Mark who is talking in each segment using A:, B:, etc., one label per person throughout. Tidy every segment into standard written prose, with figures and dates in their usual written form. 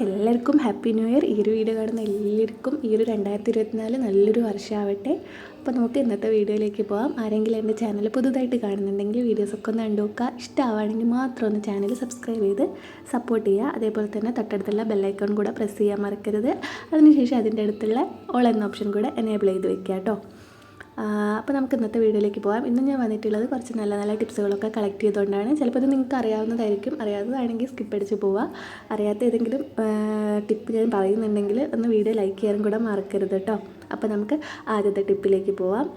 A: എല്ലാവർക്കും happy new year. ഈ ഒരു വീഡിയോ കാണുന്ന എല്ലാവർക്കും ഈ ഒരു 2024 നല്ലൊരു വർഷമാവട്ടെ. അപ്പോൾ നമുക്ക് ഇന്നത്തെ വീഡിയോയിലേക്ക് പോകാം. ആരെങ്കിലും എൻ്റെ ചാനൽ പുതുതായിട്ട് കാണുന്നുണ്ടെങ്കിൽ വീഡിയോസൊക്കെ ഒന്ന് കണ്ടു നോക്കുക. ഇഷ്ടമാവുകയാണെങ്കിൽ മാത്രം ഒന്ന് ചാനൽ സബ്സ്ക്രൈബ് ചെയ്ത് സപ്പോർട്ട് ചെയ്യുക. അതേപോലെ തന്നെ തൊട്ടടുത്തുള്ള ബെല്ലൈക്കൺ കൂടെ പ്രസ് ചെയ്യാൻ മറക്കരുത്. അതിനുശേഷം അതിൻ്റെ അടുത്തുള്ള ഓൾ എന്ന ഓപ്ഷൻ കൂടെ എനേബിൾ ചെയ്ത് വെക്കുക കേട്ടോ. അപ്പോൾ നമുക്ക് ഇന്നത്തെ വീഡിയോയിലേക്ക് പോകാം. ഇന്ന് ഞാൻ വന്നിട്ടുള്ളത് കുറച്ച് നല്ല നല്ല ടിപ്സുകളൊക്കെ കളക്ട് ചെയ്തുകൊണ്ടാണ്. ചിലപ്പോൾ ഇത് നിങ്ങൾക്ക് അറിയാവുന്നതായിരിക്കും, അറിയാത്തതാണെങ്കിൽ സ്കിപ്പ് അടിച്ച് പോവുക. അറിയാത്ത ഏതെങ്കിലും ടിപ്പ് ഞാൻ പറയുന്നുണ്ടെങ്കിൽ ഒന്ന് വീഡിയോ ലൈക്ക് ചെയ്യാനും കൂടെ മറക്കരുത് കേട്ടോ. അപ്പോൾ നമുക്ക് ആദ്യത്തെ ടിപ്പിലേക്ക് പോവാം.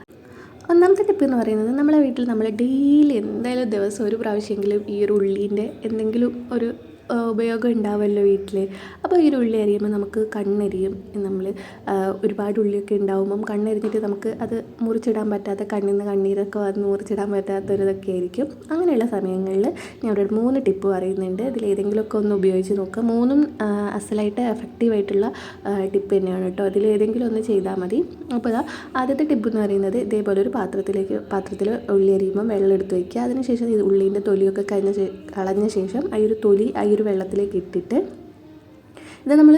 A: ഒന്നാമത്തെ ടിപ്പ് എന്ന് പറയുന്നത്, നമ്മളെ വീട്ടിൽ നമ്മൾ ഡെയിലി എന്തായാലും ദിവസം ഒരു പ്രാവശ്യമെങ്കിലും ഈ ഒരു ഉള്ളീൻ്റെ എന്തെങ്കിലും ഒരു ഉപയോഗം ഉണ്ടാവുമല്ലോ വീട്ടിൽ. അപ്പോൾ ഈ ഒരു ഉള്ളി അരിയുമ്പോൾ നമുക്ക് കണ്ണെരിയും. നമ്മൾ ഒരുപാട് ഉള്ളിയൊക്കെ ഉണ്ടാവുമ്പം കണ്ണെരിഞ്ഞിട്ട് നമുക്ക് അത് മുറിച്ചിടാൻ പറ്റാത്ത, കണ്ണിൽ നിന്ന് കണ്ണീരൊക്കെ വന്ന് മുറിച്ചിടാൻ പറ്റാത്തൊരിതൊക്കെ ആയിരിക്കും. അങ്ങനെയുള്ള സമയങ്ങളിൽ ഞാൻ ഇവിടെ 3 ടിപ്പ് പറയുന്നുണ്ട്. ഇതിലേതെങ്കിലുമൊക്കെ ഒന്ന് ഉപയോഗിച്ച് നോക്കുക. 3ഉം അസലായിട്ട് എഫക്റ്റീവായിട്ടുള്ള ടിപ്പ് തന്നെയാണ് കേട്ടോ. അതിലേതെങ്കിലും ഒന്ന് ചെയ്താൽ മതി. അപ്പോൾ ആദ്യത്തെ ടിപ്പ് എന്ന് പറയുന്നത്, ഇതേപോലെ ഒരു പാത്രത്തിൽ ഉള്ളി അരിയുമ്പം വെള്ളം എടുത്ത് വയ്ക്കുക. അതിനുശേഷം ഈ ഉള്ളീൻ്റെ തൊലിയൊക്കെ കളഞ്ഞ ശേഷം ഈ ഒരു തൊലി ഒരു വെള്ളത്തിലേക്ക് ഇട്ടിട്ട്, ഇത് നമ്മൾ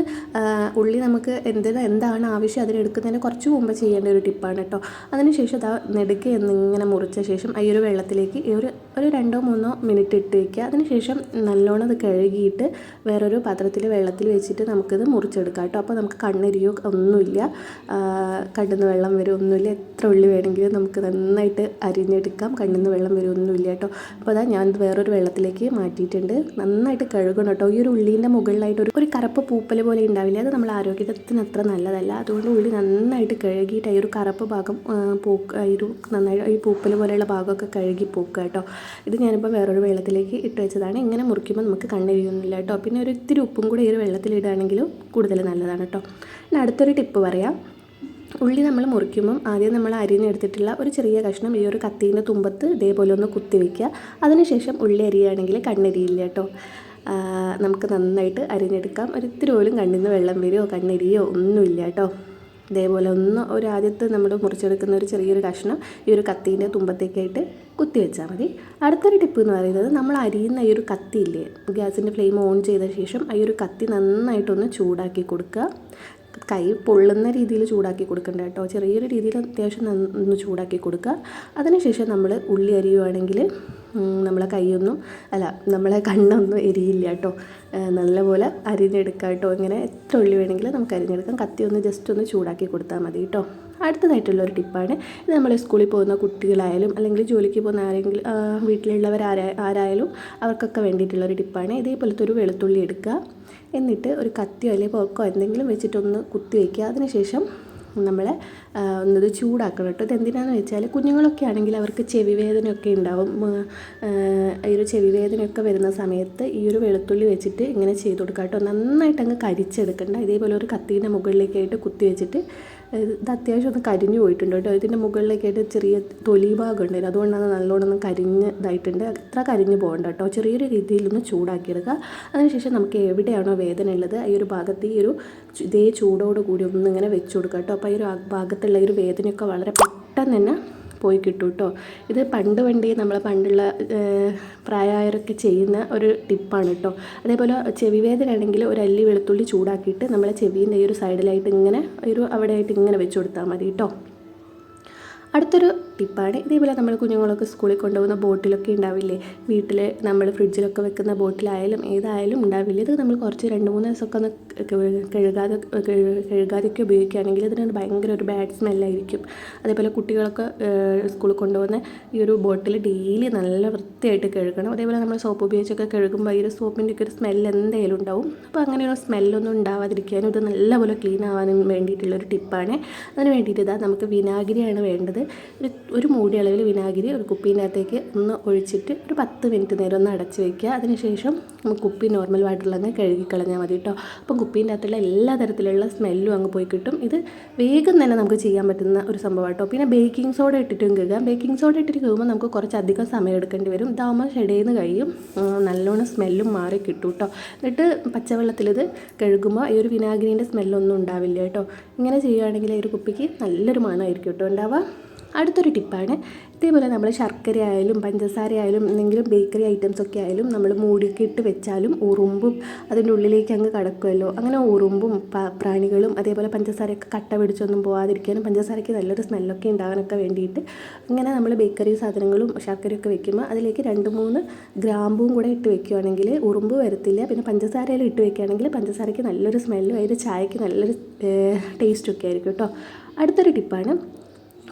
A: ഉള്ളി നമുക്ക് എന്താണ് ആവശ്യം അതിനെടുക്കുന്നതിന് കുറച്ച് മുമ്പ് ചെയ്യേണ്ട ഒരു ടിപ്പാണ് കേട്ടോ. അതിനുശേഷം നെടുക്ക് എന്നിങ്ങനെ മുറിച്ച ശേഷം ഈ ഒരു വെള്ളത്തിലേക്ക് ഒരു 2-3 മിനിറ്റ് ഇട്ട് വയ്ക്കുക. അതിനുശേഷം നല്ലോണം അത് കഴുകിയിട്ട് വേറൊരു പാത്രത്തിൽ വെള്ളത്തിൽ വെച്ചിട്ട് നമുക്കിത് മുറിച്ചെടുക്കാം കേട്ടോ. അപ്പോൾ നമുക്ക് കണ്ണെരിയോ ഒന്നുമില്ല, കണ്ണിന്ന് വെള്ളം വരും ഒന്നുമില്ല. എത്ര ഉള്ളി വേണമെങ്കിലും നമുക്ക് നന്നായിട്ട് അരിഞ്ഞെടുക്കാം. കണ്ണിന്ന് വെള്ളം വരും ഒന്നുമില്ല കേട്ടോ. അപ്പോൾ ഞാൻ വേറൊരു വെള്ളത്തിലേക്ക് മാറ്റിയിട്ടുണ്ട്. നന്നായിട്ട് കഴുകണം കേട്ടോ. ഈ ഒരു ഉള്ളീൻ്റെ മുകളിലായിട്ട് ഒരു കറുപ്പ് പൂപ്പൽ പോലെ ഉണ്ടാവില്ല, അത് നമ്മൾ ആരോഗ്യത്തിന് അത്ര നല്ലതല്ല. അതുകൊണ്ട് ഉള്ളി നന്നായിട്ട് കഴുകിയിട്ട് ഈ ഒരു കറുപ്പ് ഭാഗം നന്നായി ഈ പൂപ്പൽ പോലെയുള്ള ഭാഗമൊക്കെ കഴുകി പോക്കുക കേട്ടോ. ഇത് ഞാനിപ്പോൾ വേറൊരു വെള്ളത്തിലേക്ക് ഇട്ട് വെച്ചതാണ്. ഇങ്ങനെ മുറിക്കുമ്പോൾ നമുക്ക് കണ്ണെരിയൊന്നുമില്ല കേട്ടോ. പിന്നെ ഒരു ഇത്തിരി ഉപ്പും കൂടി ഈ ഒരു വെള്ളത്തിലിടുകയാണെങ്കിലും കൂടുതൽ നല്ലതാണ് കേട്ടോ. പിന്നെ അടുത്തൊരു ടിപ്പ് പറയാം. ഉള്ളി നമ്മൾ മുറിക്കുമ്പം ആദ്യം നമ്മൾ അരിഞ്ഞെടുത്തിട്ടുള്ള ഒരു ചെറിയ കഷ്ണം ഈ ഒരു കത്തീൻ്റെ തുമ്പത്ത് ഇതേപോലെ ഒന്ന് കുത്തി വയ്ക്കുക. അതിനുശേഷം ഉള്ളി അരിയുകയാണെങ്കിൽ കണ്ണെരിയില്ല കേട്ടോ. നമുക്ക് നന്നായിട്ട് അരിഞ്ഞെടുക്കാം. ഒരിത്തിരി പോലും കണ്ണിൽ നിന്ന് വെള്ളം വരുമോ കണ്ണെരിയോ ഒന്നുമില്ല കേട്ടോ. ഇതേപോലെ ആദ്യത്തെ നമ്മൾ മുറിച്ചെടുക്കുന്ന ഒരു ചെറിയൊരു കഷ്ണം ഈ ഒരു കത്തീൻ്റെ തുമ്പത്തേക്കായിട്ട് കുത്തി വെച്ചാൽ മതി. അടുത്തൊരു ടിപ്പ് എന്ന് പറയുന്നത്, നമ്മൾ അരിയുന്ന ഈ ഒരു കത്തിയില്ലേ, ഗ്യാസിൻ്റെ ഫ്ലെയിം ഓൺ ചെയ്ത ശേഷം ഈ ഒരു കത്തി നന്നായിട്ടൊന്ന് ചൂടാക്കി കൊടുക്കുക. കൈ പൊള്ളുന്ന രീതിയിൽ ചൂടാക്കി കൊടുക്കണ്ട കേട്ടോ. ചെറിയൊരു രീതിയിൽ അത്യാവശ്യം ഒന്ന് ചൂടാക്കി കൊടുക്കുക. അതിനുശേഷം നമ്മൾ ഉള്ളി അരിയുവാണെങ്കിൽ നമ്മളെ കണ്ണൊന്നും എരിയില്ല കേട്ടോ. നല്ലപോലെ അരിഞ്ഞെടുക്കാം കേട്ടോ. ഇങ്ങനെ എത്ര ഉള്ളി വേണമെങ്കിലും നമുക്ക് അരിഞ്ഞെടുക്കാം. കത്തി ഒന്ന് ജസ്റ്റ് ഒന്ന് ചൂടാക്കി കൊടുത്താൽ മതി കേട്ടോ. അടുത്തതായിട്ടുള്ളൊരു ടിപ്പാണ് ഇത്. നമ്മൾ സ്കൂളിൽ പോകുന്ന കുട്ടികളായാലും അല്ലെങ്കിൽ ജോലിക്ക് പോകുന്ന വീട്ടിലുള്ളവർ ആരായാലും അവർക്കൊക്കെ വേണ്ടിയിട്ടുള്ളൊരു ടിപ്പാണ്. ഇതേപോലത്തെ ഒരു വെളുത്തുള്ളി എടുക്കുക. എന്നിട്ട് ഒരു കത്തിയോ അല്ലെങ്കിൽ പോക്കോ എന്തെങ്കിലും വെച്ചിട്ടൊന്ന് കുത്തി വയ്ക്കുക. അതിനുശേഷം ഒന്നത് ചൂടാക്കണം കേട്ടോ. ഇതെന്തിനാണെന്ന് വെച്ചാൽ, കുഞ്ഞുങ്ങളൊക്കെ ആണെങ്കിൽ അവർക്ക് ചെവി വേദനയൊക്കെ ഉണ്ടാവും. ഈ ഒരു ചെവി വേദനയൊക്കെ വരുന്ന സമയത്ത് ഈ ഒരു വെളുത്തുള്ളി വെച്ചിട്ട് ഇങ്ങനെ ചെയ്ത് കൊടുക്കുക കേട്ടോ. നന്നായിട്ട് അങ്ങ് കരിച്ചെടുക്കണ്ട. ഇതേപോലെ ഒരു കത്തീൻ്റെ മുകളിലേക്കായിട്ട് കുത്തി വെച്ചിട്ട്, ഇത് അത്യാവശ്യം ഒന്ന് കരിഞ്ഞു പോയിട്ടുണ്ട് കേട്ടോ. ഇതിൻ്റെ മുകളിലേക്കായിട്ട് ചെറിയ തൊലി ഭാഗം ഉണ്ടായിരുന്നു, അതുകൊണ്ടാണ് നല്ലോണം ഒന്ന് കരിഞ്ഞതായിട്ടുണ്ട്. അത്ര കരിഞ്ഞു പോകണ്ട കേട്ടോ. ചെറിയൊരു രീതിയിലൊന്ന് ചൂടാക്കിയെടുക്കുക. അതിനുശേഷം നമുക്ക് എവിടെയാണോ വേദന ഉള്ളത് ഈ ഒരു ഭാഗത്ത് ഇതേ ചൂടോട് കൂടി ഒന്നിങ്ങനെ വെച്ച് കൊടുക്കുക കേട്ടോ. അപ്പോൾ ഈ ഒരു ഭാഗത്തുള്ള ഈ ഒരു വേദനയൊക്കെ വളരെ പെട്ടെന്ന് തന്നെ പോയി കിട്ടും കേട്ടോ. ഇത് പണ്ടുള്ള പ്രായമായവരൊക്കെ ചെയ്യുന്ന ഒരു ടിപ്പാണ് കേട്ടോ. അതേപോലെ ചെവി വേദന ആണെങ്കിൽ ഒരു അല്ലി വെളുത്തുള്ളി ചൂടാക്കിയിട്ട് നമ്മളെ ചെവീൻ്റെ ഈ ഒരു സൈഡിലായിട്ട് ഇങ്ങനെ അവിടെയായിട്ട് ഇങ്ങനെ വെച്ച് കൊടുത്താൽ മതി കേട്ടോ. അടുത്തൊരു ടിപ്പാണ്, ഇതേപോലെ നമ്മൾ കുഞ്ഞുങ്ങളൊക്കെ സ്കൂളിൽ കൊണ്ടുപോകുന്ന ബോട്ടിലൊക്കെ ഉണ്ടാവില്ലേ, വീട്ടിൽ നമ്മൾ ഫ്രിഡ്ജിലൊക്കെ വെക്കുന്ന ബോട്ടിലായാലും ഏതായാലും ഉണ്ടാവില്ലേ, ഇത് നമ്മൾ കുറച്ച് 2-3 ദിവസമൊക്കെ ഒന്ന് കഴുകാതെയൊക്കെ ഉപയോഗിക്കുകയാണെങ്കിൽ ഇതിന് ഭയങ്കര ഒരു ബാഡ് സ്മെല്ലായിരിക്കും. അതേപോലെ കുട്ടികളൊക്കെ സ്കൂളിൽ കൊണ്ടുപോകുന്ന ഈ ഒരു ബോട്ടിൽ ഡെയിലി നല്ല വൃത്തിയായിട്ട് കഴുകണം. അതേപോലെ നമ്മൾ സോപ്പ് ഉപയോഗിച്ചൊക്കെ കഴുകുമ്പോൾ ഈ ഒരു സോപ്പിൻ്റെ ഒക്കെ ഒരു സ്മെല്ല് എന്തായാലും ഉണ്ടാവും. അപ്പോൾ അങ്ങനെയുള്ള സ്മെല്ലൊന്നും ഉണ്ടാവാതിരിക്കാനും ഇത് നല്ലപോലെ ക്ലീൻ ആവാനും വേണ്ടിയിട്ടുള്ളൊരു ടിപ്പാണ്. അതിന് വേണ്ടിയിട്ട് നമുക്ക് വിനാഗിരിയാണ് വേണ്ടത്. ഒരു മൂടി അളവിൽ വിനാഗിരി ഒരു കുപ്പീനകത്തേക്ക് ഒന്ന് ഒഴിച്ചിട്ട് ഒരു 10 മിനിറ്റ് നേരം ഒന്ന് അടച്ച് വയ്ക്കുക. അതിനുശേഷം നമുക്ക് കുപ്പി നോർമൽ വാട്ടറിലങ്ങ് കഴുകിക്കളഞ്ഞാൽ മതി കേട്ടോ. അപ്പം കുപ്പീൻ്റെ അകത്തുള്ള എല്ലാ തരത്തിലുള്ള സ്മെല്ലും അങ്ങ് പോയി കിട്ടും. ഇത് വേഗം തന്നെ നമുക്ക് ചെയ്യാൻ പറ്റുന്ന ഒരു സംഭവം കേട്ടോ. പിന്നെ ബേക്കിംഗ് സോഡ ഇട്ടിട്ടും കഴുകാം. ബേക്കിംഗ് സോഡ ഇട്ടിട്ട് കഴുകുമ്പോൾ നമുക്ക് കുറച്ചധികം സമയം എടുക്കേണ്ടി വരും. ഇതാകുമ്പോൾ ഷെഡേന്ന് കഴിയും, നല്ലോണം സ്മെല്ലും മാറി കിട്ടും കേട്ടോ. എന്നിട്ട് പച്ചവെള്ളത്തിലിത് കഴുകുമ്പോൾ ഈ ഒരു വിനാഗിരീൻ്റെ സ്മെല്ലൊന്നും ഉണ്ടാവില്ല കേട്ടോ. ഇങ്ങനെ ചെയ്യുകയാണെങ്കിൽ ഈ ഒരു കുപ്പിക്ക് നല്ലൊരു മണമായിരിക്കും കേട്ടോ ഉണ്ടാവുക. അടുത്തൊരു ടിപ്പാണ്, ഇതേപോലെ നമ്മൾ ശർക്കര ആയാലും പഞ്ചസാര ആയാലും എന്തെങ്കിലും ബേക്കറി ഐറ്റംസൊക്കെ ആയാലും നമ്മൾ മൂടിയൊക്കെ ഇട്ട് വെച്ചാലും ഉറുമ്പും അതിൻ്റെ ഉള്ളിലേക്ക് അങ്ങ് കടക്കുമല്ലോ. അങ്ങനെ ഉറുമ്പും പ്രാണികളും അതേപോലെ പഞ്ചസാരയൊക്കെ കട്ട പിടിച്ചൊന്നും പോകാതിരിക്കാനും പഞ്ചസാരയ്ക്ക് നല്ലൊരു സ്മെല്ലൊക്കെ ഉണ്ടാകാനൊക്കെ വേണ്ടിയിട്ട് ഇങ്ങനെ നമ്മൾ ബേക്കറി സാധനങ്ങളും ശർക്കരയൊക്കെ വെക്കുമ്പോൾ അതിലേക്ക് 2-3 ഗ്രാമ്പും കൂടെ ഇട്ട് വെക്കുകയാണെങ്കിൽ ഉറുമ്പ് വരത്തില്ല. പിന്നെ പഞ്ചസാരയിൽ ഇട്ട് വെക്കുകയാണെങ്കിൽ പഞ്ചസാരയ്ക്ക് നല്ലൊരു സ്മെല്ലും അതിൻ്റെ ചായക്ക് നല്ലൊരു ടേസ്റ്റൊക്കെ ആയിരിക്കും കേട്ടോ. അടുത്തൊരു ടിപ്പാണ്,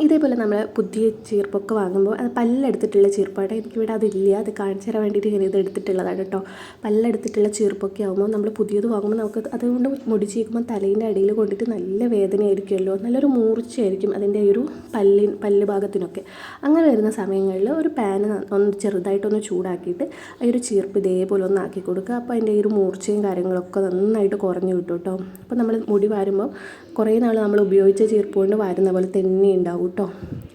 A: ഇതേപോലെ നമ്മൾ പുതിയ ചീർപ്പൊക്കെ വാങ്ങുമ്പോൾ അത് പല്ലെടുത്തിട്ടുള്ള ചീർപ്പാണ്. എനിക്കിവിടെ അതില്ല, അത് കാണിച്ചു തരാൻ വേണ്ടിയിട്ട് ഇങ്ങനെ ഇത് എടുത്തിട്ടുള്ളതാണ് കേട്ടോ. പല്ലെടുത്തിട്ടുള്ള ചീർപ്പൊക്കെ ആകുമ്പോൾ നമ്മൾ പുതിയത് വാങ്ങുമ്പോൾ നമുക്ക് അതുകൊണ്ട് മുടി ചീക്കുമ്പോൾ തലേൻ്റെ അടിയിൽ കൊണ്ടിട്ട് നല്ല വേദനയായിരിക്കുമല്ലോ, നല്ലൊരു മൂർച്ചയായിരിക്കും അതിൻ്റെ ഒരു പല്ല് ഭാഗത്തിനൊക്കെ. അങ്ങനെ വരുന്ന സമയങ്ങളിൽ ഒരു പാന് ഒന്ന് ചെറുതായിട്ടൊന്ന് ചൂടാക്കിയിട്ട് ആ ഒരു ചീർപ്പ് ഇതേപോലെ ഒന്ന് ആക്കി കൊടുക്കുക. അപ്പോൾ അതിൻ്റെ ഒരു മൂർച്ചയും കാര്യങ്ങളൊക്കെ നന്നായിട്ട് കുറഞ്ഞു കിട്ടും കേട്ടോ. അപ്പോൾ നമ്മൾ മുടി വാരുമ്പോൾ കുറേ നാൾ നമ്മൾ ഉപയോഗിച്ച ചീർപ്പ് കൊണ്ട് വാരുന്ന പോലെ തന്നെ ഉണ്ടാവും കേട്ടോ.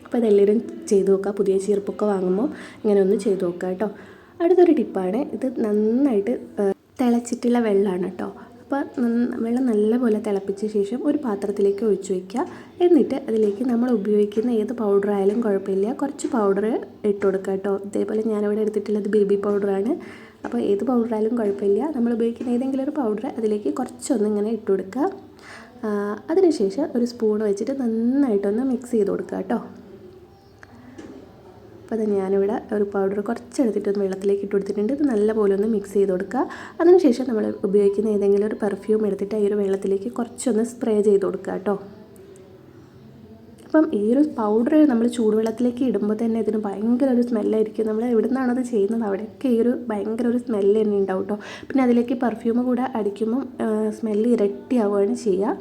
A: അപ്പോൾ ഇതെല്ലാവരും ചെയ്ത് നോക്കുക, പുതിയ ചീർപ്പൊക്കെ വാങ്ങുമ്പോൾ ഇങ്ങനെ ഒന്ന് ചെയ്ത് നോക്കുക കേട്ടോ. അടുത്തൊരു ടിപ്പാണ്, ഇത് നന്നായിട്ട് തിളച്ചിട്ടുള്ള വെള്ളമാണ് കേട്ടോ. അപ്പോൾ വെള്ളം നല്ലപോലെ തിളപ്പിച്ച ശേഷം ഒരു പാത്രത്തിലേക്ക് ഒഴിച്ചു വയ്ക്കുക. എന്നിട്ട് അതിലേക്ക് നമ്മൾ ഉപയോഗിക്കുന്ന ഏത് പൗഡർ ആയാലും കുഴപ്പമില്ല, കുറച്ച് പൗഡർ ഇട്ട് കൊടുക്കുക കേട്ടോ. ഇതേപോലെ ഞാനിവിടെ എടുത്തിട്ടുള്ളത് ബേബി പൗഡറാണ്. അപ്പോൾ ഏത് പൗഡറായാലും കുഴപ്പമില്ല, നമ്മൾ ഉപയോഗിക്കുന്ന ഏതെങ്കിലും ഒരു പൗഡർ അതിലേക്ക് കുറച്ചൊന്ന് ഇങ്ങനെ ഇട്ട് കൊടുക്കുക. അതിനുശേഷം ഒരു സ്പൂൺ വെച്ചിട്ട് നന്നായിട്ടൊന്ന് മിക്സ് ചെയ്ത് കൊടുക്കുക കേട്ടോ. അപ്പോൾ അത് ഞാനിവിടെ ഒരു പൗഡർ കുറച്ചെടുത്തിട്ടൊന്ന് വെള്ളത്തിലേക്ക് ഇട്ട് കൊടുത്തിട്ടുണ്ട്. ഇത് നല്ലപോലെ ഒന്ന് മിക്സ് ചെയ്ത് കൊടുക്കുക. അതിനുശേഷം നമ്മൾ ഉപയോഗിക്കുന്ന ഏതെങ്കിലും ഒരു പെർഫ്യൂം എടുത്തിട്ട് ഈ ഒരു വെള്ളത്തിലേക്ക് കുറച്ചൊന്ന് സ്പ്രേ ചെയ്ത് കൊടുക്കുക കേട്ടോ. അപ്പം ഈ ഒരു പൗഡർ നമ്മൾ ചൂടുവെള്ളത്തിലേക്ക് ഇടുമ്പോൾ തന്നെ ഇതിന് ഭയങ്കര ഒരു സ്മെല്ലായിരിക്കും. നമ്മൾ എവിടെ നിന്നാണത് ചെയ്യുന്നത് അവിടെയൊക്കെ ഈ ഒരു ഭയങ്കര ഒരു സ്മെല്ല് തന്നെ ഉണ്ടാവും കേട്ടോ. പിന്നെ അതിലേക്ക് പെർഫ്യൂം കൂടെ അടിക്കുമ്പം സ്മെല്ല് ഇരട്ടിയാവുകയാണ് ചെയ്യുക.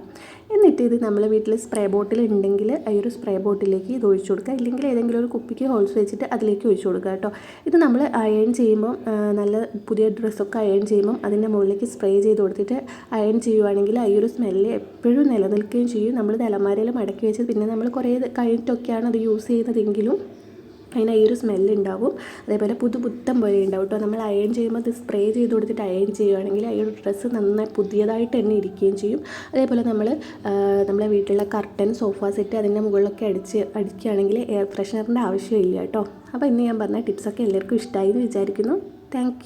A: എന്നിട്ട് ഇത് നമ്മൾ വീട്ടിൽ സ്പ്രേ ബോട്ടിൽ ഉണ്ടെങ്കിൽ ഈ ഒരു സ്പ്രേ ബോട്ടിലേക്ക് ഇത് ഒഴിച്ചു കൊടുക്കുക, ഇല്ലെങ്കിൽ ഏതെങ്കിലും ഒരു കുപ്പിക്ക് ഹോൾസ് വെച്ചിട്ട് അതിലേക്ക് ഒഴിച്ചു കൊടുക്കുക കേട്ടോ. ഇത് നമ്മൾ അയൺ ചെയ്യുമ്പം നല്ല പുതിയ ഡ്രസ്സൊക്കെ അയൺ ചെയ്യുമ്പം അതിൻ്റെ മുകളിലേക്ക് സ്പ്രേ ചെയ്ത് കൊടുത്തിട്ട് അയൺ ചെയ്യുവാണെങ്കിൽ ഈ ഒരു സ്മെല്ല് എപ്പോഴും നിലനിൽക്കുകയും ചെയ്യും. നമ്മൾ തലമാരയിൽ മടക്കി വെച്ച് പിന്നെ നമ്മൾ കുറേ കഴിഞ്ഞിട്ടൊക്കെയാണ് അത് യൂസ് ചെയ്യുന്നതെങ്കിലും അതിന് ഈ ഒരു സ്മെല്ലുണ്ടാവും. അതേപോലെ പുത്തം പോലെ ഉണ്ടാവും കേട്ടോ. നമ്മൾ അയൺ ചെയ്യുമ്പോൾ അത് സ്പ്രേ ചെയ്ത് കൊടുത്തിട്ട് അയൺ ചെയ്യുകയാണെങ്കിൽ ഈ ഒരു ഡ്രസ്സ് നന്നായി പുതിയതായിട്ട് തന്നെ ഇരിക്കുകയും ചെയ്യും. അതേപോലെ നമ്മളെ വീട്ടിലുള്ള കർട്ടൻ സോഫ സെറ്റ് അതിൻ്റെ മുകളിലൊക്കെ അടിക്കുകയാണെങ്കിൽ എയർ ഫ്രഷ്നറിൻ്റെ ആവശ്യമില്ല കേട്ടോ. അപ്പോൾ ഇന്ന് ഞാൻ പറഞ്ഞ ടിപ്സൊക്കെ എല്ലാവർക്കും ഇഷ്ടമായി എന്ന് വിചാരിക്കുന്നു. താങ്ക്